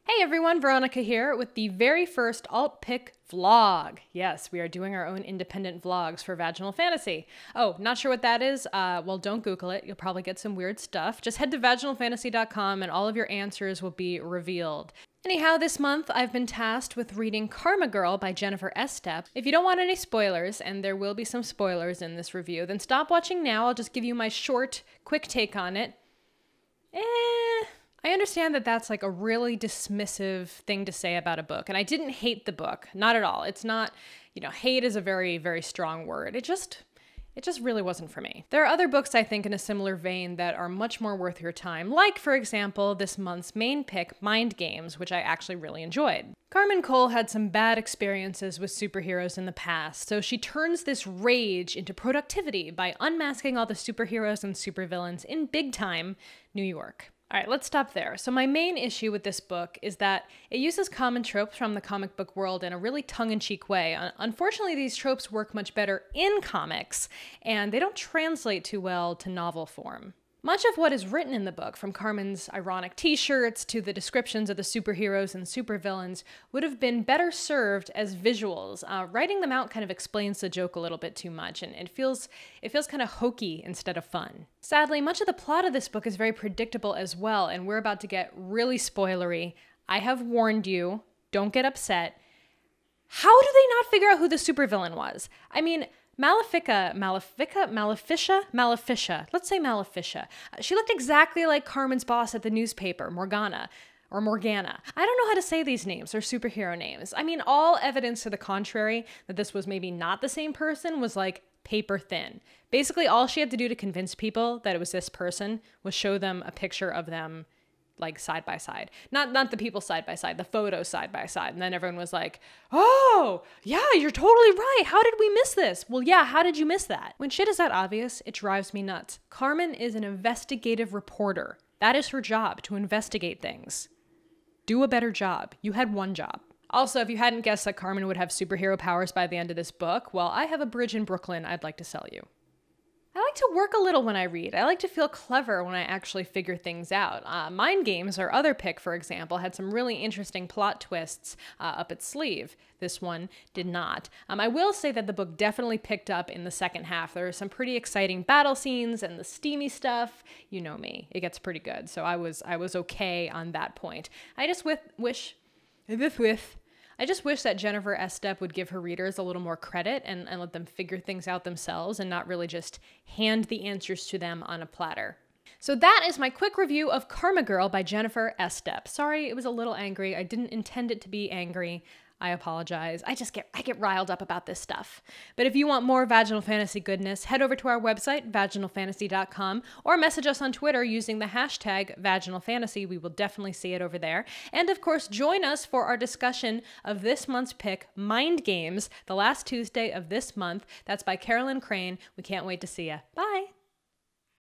Hey everyone, Veronica here with the very first alt pick vlog. Yes, we are doing our own independent vlogs for Vaginal Fantasy. Oh, not sure what that is? Well, don't Google it. You'll probably get some weird stuff. Just head to vaginalfantasy.com and all of your answers will be revealed. Anyhow, this month I've been tasked with reading Karma Girl by Jennifer Estep. If you don't want any spoilers, and there will be some spoilers in this review, then stop watching now. I'll just give you my short, quick take on it. I understand that that's like a really dismissive thing to say about a book, and I didn't hate the book, not at all. It's not, hate is a very, very strong word. It just really wasn't for me. There are other books I think in a similar vein that are much more worth your time, like, for example, this month's main pick, Mind Games, which I actually really enjoyed. Carmen Cole had some bad experiences with superheroes in the past, so she turns this rage into productivity by unmasking all the superheroes and supervillains in big-time New York. All right, let's stop there. So my main issue with this book is that it uses common tropes from the comic book world in a really tongue-in-cheek way. Unfortunately, these tropes work much better in comics, and they don't translate too well to novel form. Much of what is written in the book, from Carmen's ironic t-shirts to the descriptions of the superheroes and supervillains, would have been better served as visuals. Writing them out kind of explains the joke a little bit too much, and it feels kind of hokey instead of fun. Sadly, much of the plot of this book is very predictable as well, and we're about to get really spoilery. I have warned you, don't get upset. How do they not figure out who the supervillain was? I mean, Maleficia. Let's say Maleficia. She looked exactly like Carmen's boss at the newspaper, Morgana. I don't know how to say these names. They're superhero names. I mean, all evidence to the contrary that this was maybe not the same person was like paper thin. Basically, all she had to do to convince people that it was this person was show them a picture of them like side by side. Not the people side by side, the photos side by side. And then everyone was like, oh, yeah, you're totally right. How did we miss this? Well, yeah, how did you miss that? When shit is that obvious, it drives me nuts. Carmen is an investigative reporter. That is her job, to investigate things. Do a better job. You had one job. Also, if you hadn't guessed that Carmen would have superhero powers by the end of this book, well, I have a bridge in Brooklyn I'd like to sell you. I like to work a little when I read. I like to feel clever when I actually figure things out. Mind Games, our other pick, for example, had some really interesting plot twists up its sleeve. This one did not. I will say that the book definitely picked up in the second half. There are some pretty exciting battle scenes and the steamy stuff. You know me, it gets pretty good. So I was okay on that point. I just wish that Jennifer Estep would give her readers a little more credit and let them figure things out themselves and not really just hand the answers to them on a platter. So that is my quick review of Karma Girl by Jennifer Estep. Sorry, it was a little angry. I didn't intend it to be angry. I apologize. I get riled up about this stuff. But if you want more Vaginal Fantasy goodness, head over to our website, vaginalfantasy.com, or message us on Twitter using the hashtag #VaginalFantasy. We will definitely see it over there. And of course, join us for our discussion of this month's pick, Mind Games, the last Tuesday of this month. That's by Carolyn Crane. We can't wait to see ya. Bye!